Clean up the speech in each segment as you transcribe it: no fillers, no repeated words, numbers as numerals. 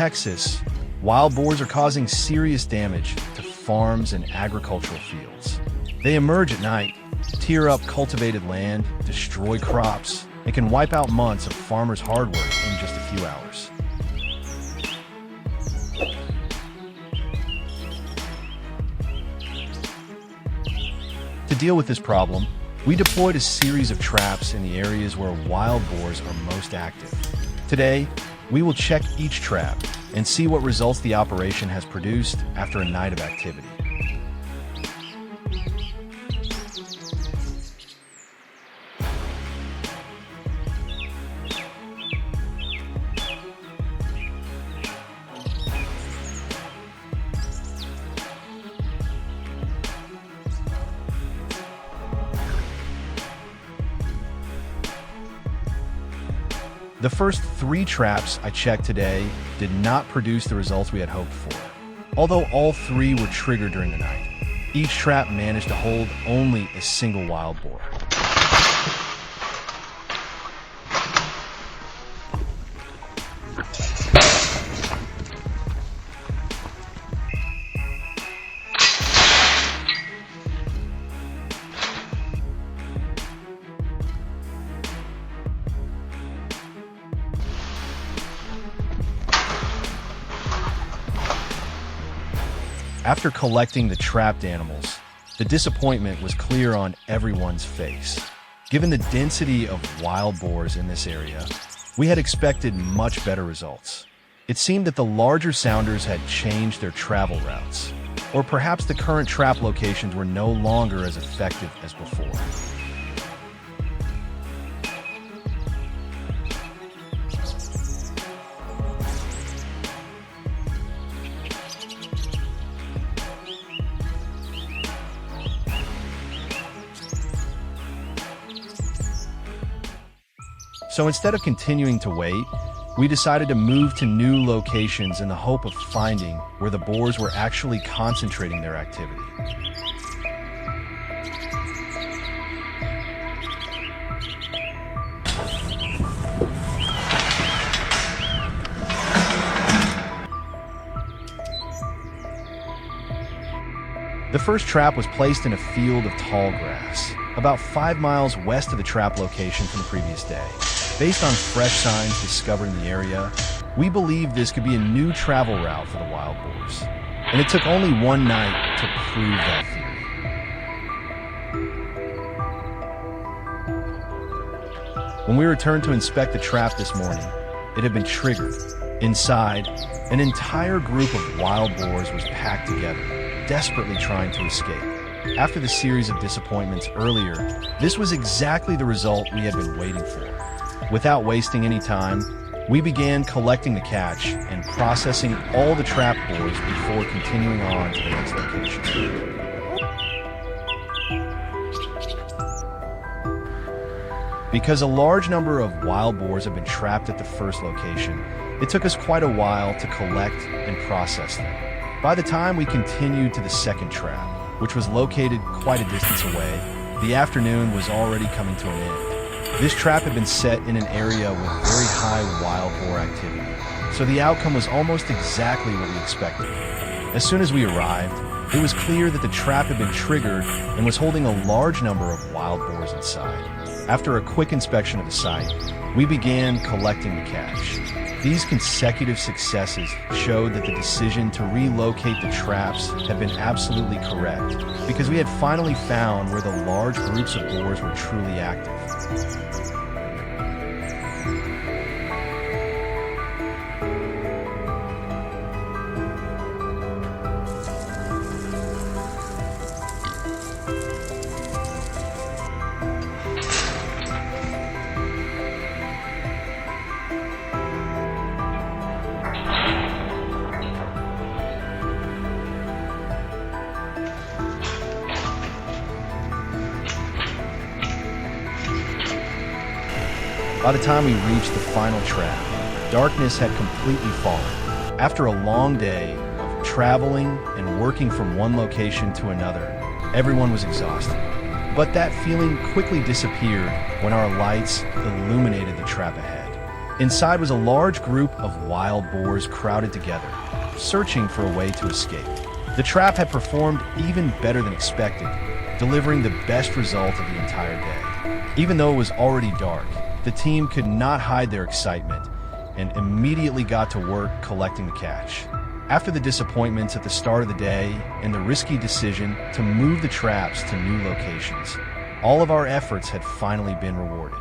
Texas, wild boars are causing serious damage to farms and agricultural fields. They emerge at night, tear up cultivated land, destroy crops, and can wipe out months of farmers' hard work in just a few hours. To deal with this problem, we deployed a series of traps in the areas where wild boars are most active. Today, we will check each trap and see what results the operation has produced after a night of activity. The first 3 traps I checked today did not produce the results we had hoped for, although all 3 were triggered during the night. Each trap managed to hold only a single wild boar. After collecting the trapped animals, the disappointment was clear on everyone's face. Given the density of wild boars in this area, we had expected much better results. It seemed that the larger sounders had changed their travel routes, or perhaps the current trap locations were no longer as effective as before. So instead of continuing to wait, we decided to move to new locations in the hope of finding where the boars were actually concentrating their activity. The first trap was placed in a field of tall grass, about 5 miles west of the trap location from the previous day. Based on fresh signs discovered in the area, we believe this could be a new travel route for the wild boars. And it took only one night to prove that theory. When we returned to inspect the trap this morning, it had been triggered. Inside, an entire group of wild boars was packed together, desperately trying to escape. After the series of disappointments earlier, this was exactly the result we had been waiting for. Without wasting any time, we began collecting the catch and processing all the trap boars before continuing on to the next location. Because a large number of wild boars have been trapped at the first location, it took us quite a while to collect and process them. By the time we continued to the second trap, which was located quite a distance away, the afternoon was already coming to an end. This trap had been set in an area with very high wild boar activity, so the outcome was almost exactly what we expected. As soon as we arrived, it was clear that the trap had been triggered and was holding a large number of wild boars inside. After a quick inspection of the site, we began collecting the catch. These consecutive successes showed that the decision to relocate the traps had been absolutely correct, because we had finally found where the large groups of boars were truly active. By the time we reached the final trap, darkness had completely fallen. After a long day of traveling and working from one location to another, everyone was exhausted. But that feeling quickly disappeared when our lights illuminated the trap ahead. Inside was a large group of wild boars crowded together, searching for a way to escape. The trap had performed even better than expected, delivering the best result of the entire day. Even though it was already dark, the team could not hide their excitement and immediately got to work collecting the catch. After the disappointments at the start of the day and the risky decision to move the traps to new locations, all of our efforts had finally been rewarded.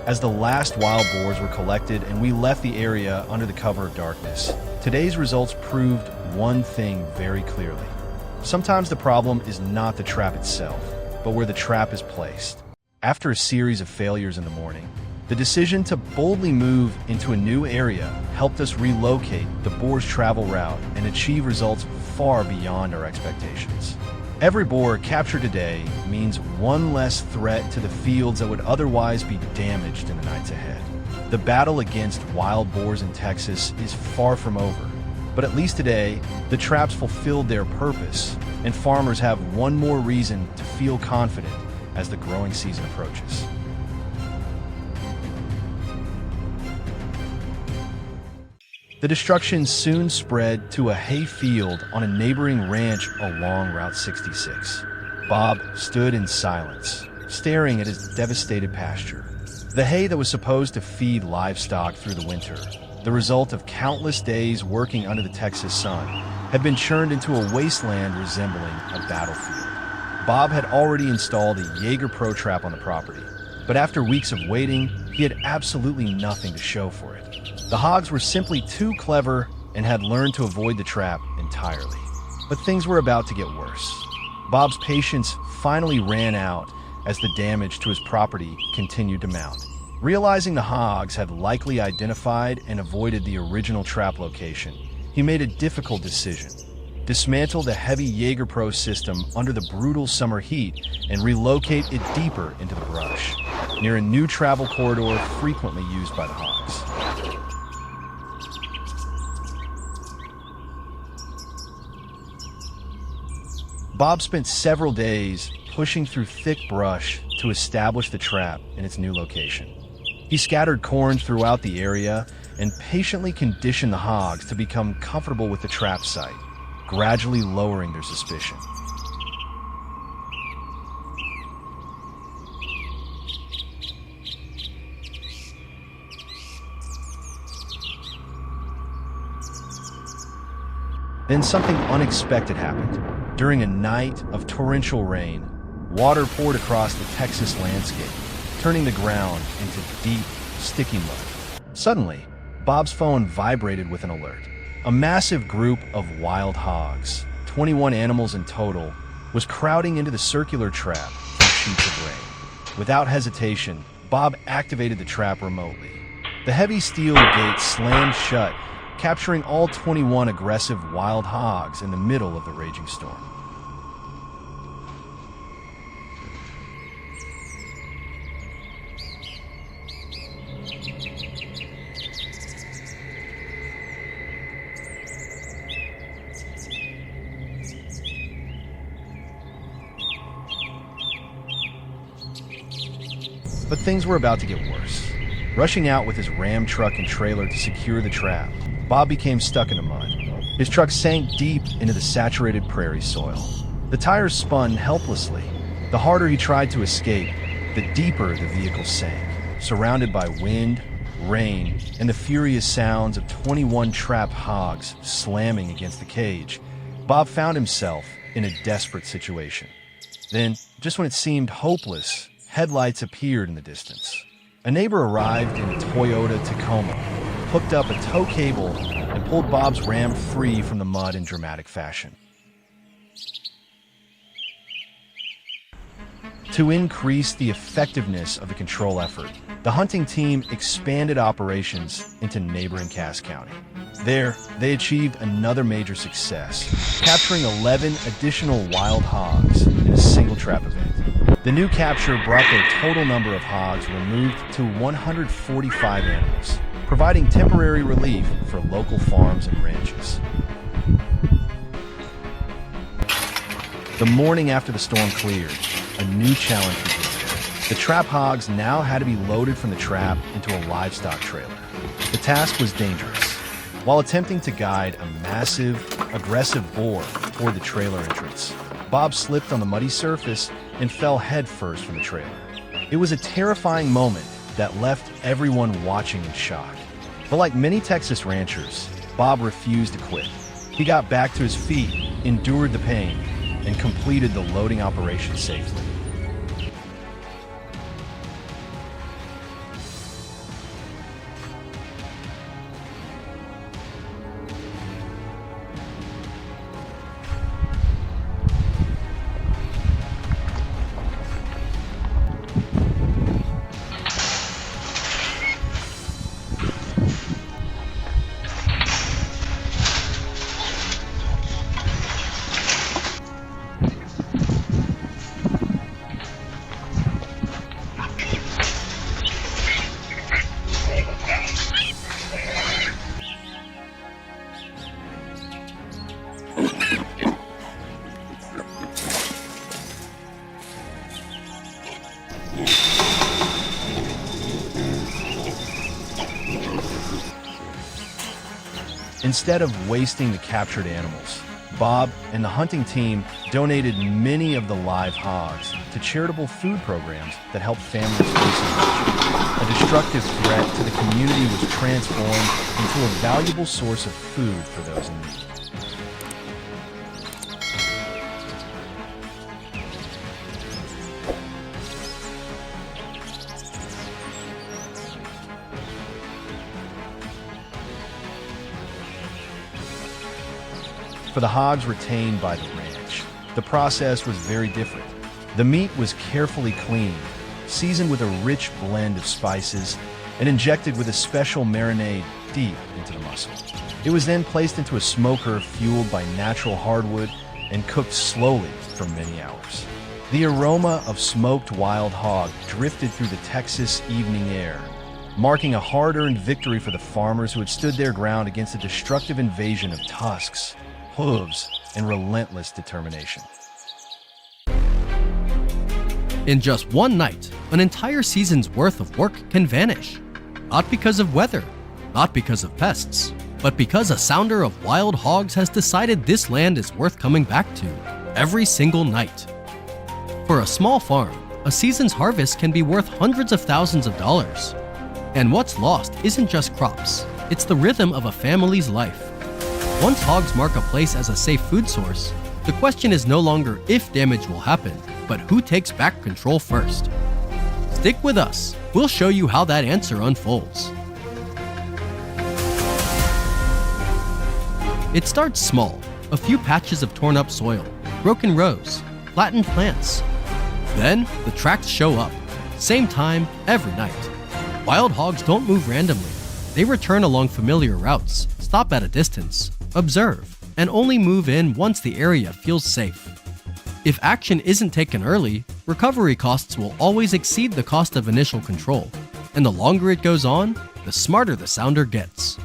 As the last wild boars were collected and we left the area under the cover of darkness, today's results proved one thing very clearly. Sometimes the problem is not the trap itself, but where the trap is placed. After a series of failures in the morning, the decision to boldly move into a new area helped us relocate the boar's travel route and achieve results far beyond our expectations. Every boar captured today means one less threat to the fields that would otherwise be damaged in the nights ahead. The battle against wild boars in Texas is far from over, but at least today, the traps fulfilled their purpose, and farmers have one more reason to feel confident as the growing season approaches. The destruction soon spread to a hay field on a neighboring ranch along Route 66. Bob stood in silence, staring at his devastated pasture. The hay that was supposed to feed livestock through the winter, the result of countless days working under the Texas sun, had been churned into a wasteland resembling a battlefield. Bob had already installed a Jaeger Pro trap on the property, but after weeks of waiting, he had absolutely nothing to show for it. The hogs were simply too clever and had learned to avoid the trap entirely. But things were about to get worse. Bob's patience finally ran out as the damage to his property continued to mount. Realizing the hogs had likely identified and avoided the original trap location, he made a difficult decision. Dismantle the heavy Jaeger Pro system under the brutal summer heat and relocate it deeper into the brush, near a new travel corridor frequently used by the hogs. Bob spent several days pushing through thick brush to establish the trap in its new location. He scattered corn throughout the area and patiently conditioned the hogs to become comfortable with the trap site, gradually lowering their suspicion. Then something unexpected happened. During a night of torrential rain, water poured across the Texas landscape, turning the ground into deep, sticky mud. Suddenly, Bob's phone vibrated with an alert. A massive group of wild hogs, 21 animals in total, was crowding into the circular trap from sheets of rain. Without hesitation, Bob activated the trap remotely. The heavy steel gate slammed shut, capturing all 21 aggressive wild hogs in the middle of the raging storm. But things were about to get worse. Rushing out with his Ram truck and trailer to secure the trap, Bob became stuck in the mud. His truck sank deep into the saturated prairie soil. The tires spun helplessly. The harder he tried to escape, the deeper the vehicle sank, surrounded by wind, rain, and the furious sounds of 21 trapped hogs slamming against the cage, Bob found himself in a desperate situation. Then, just when it seemed hopeless, headlights appeared in the distance. A neighbor arrived in a Toyota Tacoma, hooked up a tow cable, and pulled Bob's ram free from the mud in dramatic fashion. To increase the effectiveness of the control effort, the hunting team expanded operations into neighboring Cass County. There, they achieved another major success, capturing 11 additional wild hogs in a single trap event. The new capture brought their total number of hogs removed to 145 animals, providing temporary relief for local farms and ranches. The morning after the storm cleared, a new challenge began. The trap hogs now had to be loaded from the trap into a livestock trailer. The task was dangerous. While attempting to guide a massive, aggressive boar toward the trailer entrance, Bob slipped on the muddy surface and fell headfirst from the trailer. It was a terrifying moment that left everyone watching in shock. But like many Texas ranchers, Bob refused to quit. He got back to his feet, endured the pain, and completed the loading operation safely. Instead of wasting the captured animals, Bob and the hunting team donated many of the live hogs to charitable food programs that help families facing hardship. A destructive threat to the community was transformed into a valuable source of food for those in need. For the hogs retained by the ranch, the process was very different. The meat was carefully cleaned, seasoned with a rich blend of spices, and injected with a special marinade deep into the muscle. It was then placed into a smoker fueled by natural hardwood and cooked slowly for many hours. The aroma of smoked wild hog drifted through the Texas evening air, marking a hard-earned victory for the farmers who had stood their ground against a destructive invasion of tusks, hooves, and relentless determination. In just one night, an entire season's worth of work can vanish. Not because of weather, not because of pests, but because a sounder of wild hogs has decided this land is worth coming back to every single night. For a small farm, a season's harvest can be worth hundreds of thousands of dollars. And what's lost isn't just crops, it's the rhythm of a family's life. Once hogs mark a place as a safe food source, the question is no longer if damage will happen, but who takes back control first. Stick with us. We'll show you how that answer unfolds. It starts small, a few patches of torn up soil, broken rows, flattened plants. Then the tracks show up, same time every night. Wild hogs don't move randomly. They return along familiar routes, stop at a distance, observe, and only move in once the area feels safe. If action isn't taken early, recovery costs will always exceed the cost of initial control, and the longer it goes on, the smarter the sounder gets.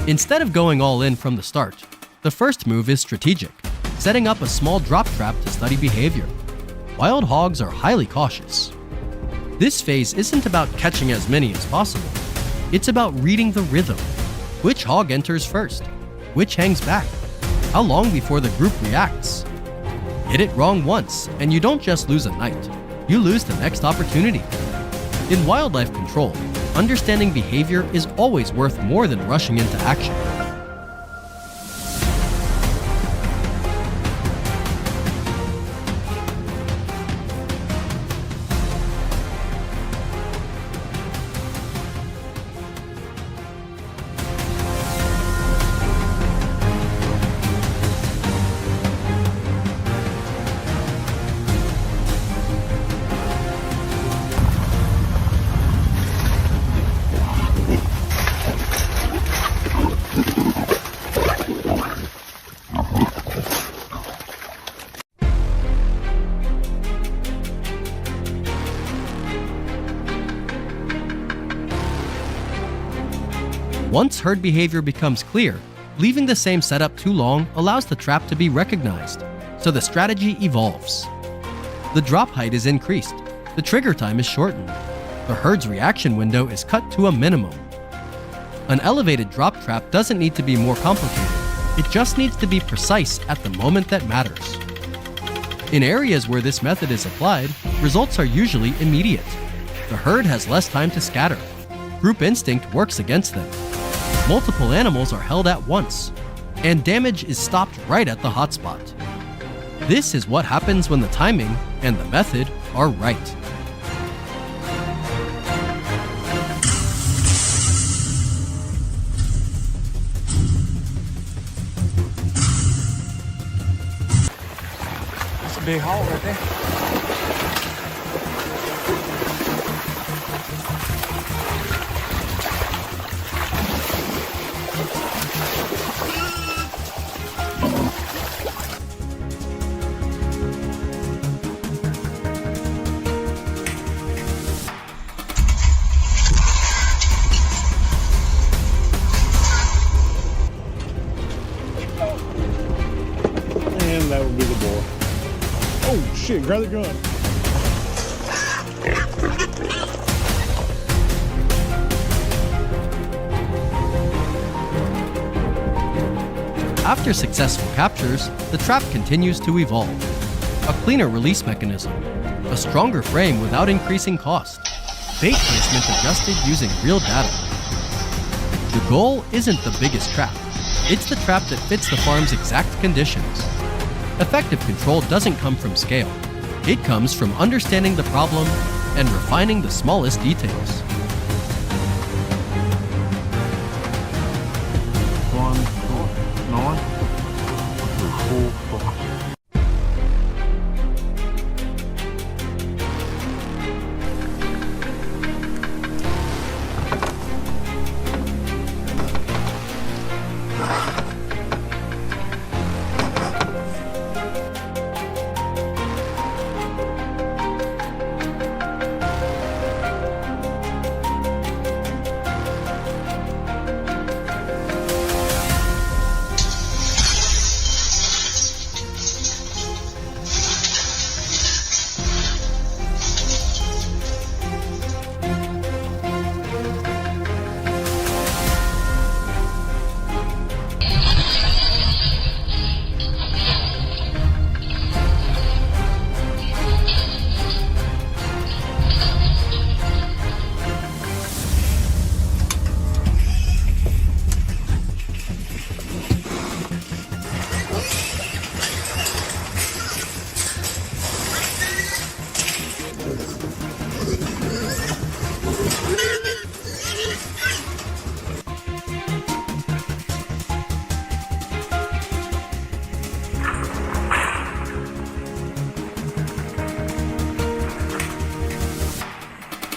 Instead of going all in from the start, the first move is strategic, setting up a small drop trap to study behavior. Wild hogs are highly cautious. This phase isn't about catching as many as possible. It's about reading the rhythm. Which hog enters first? which hangs back? How long before the group reacts? Get it wrong once, and you don't just lose a night, you lose the next opportunity. In wildlife control, understanding behavior is always worth more than rushing into action. Once herd behavior becomes clear, leaving the same setup too long allows the trap to be recognized, so the strategy evolves. The drop height is increased, the trigger time is shortened, the herd's reaction window is cut to a minimum. An elevated drop trap doesn't need to be more complicated, it just needs to be precise at the moment that matters. In areas where this method is applied, results are usually immediate. The herd has less time to scatter. Group instinct works against them. Multiple animals are held at once, and damage is stopped right at the hotspot. This is what happens when the timing and the method are right. That's a big hog right there. And that would be the boar. Oh shit, grab the gun. After successful captures, the trap continues to evolve. A cleaner release mechanism, a stronger frame without increasing cost, bait placement adjusted using real data. The goal isn't the biggest trap, it's the trap that fits the farm's exact conditions. Effective control doesn't come from scale, it comes from understanding the problem and refining the smallest details. 1 north, 4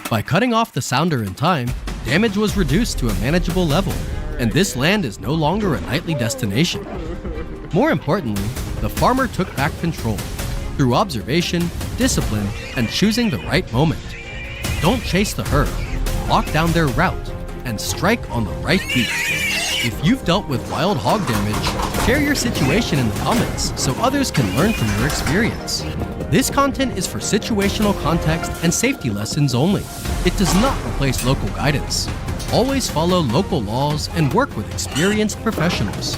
By cutting off the sounder in time, damage was reduced to a manageable level, and this land is no longer a nightly destination. More importantly, the farmer took back control through observation, discipline, and choosing the right moment. Don't chase the herd, lock down their route, and strike on the right beat. If you've dealt with wild hog damage, share your situation in the comments so others can learn from your experience. This content is for situational context and safety lessons only. It does not replace local guidance. Always follow local laws and work with experienced professionals.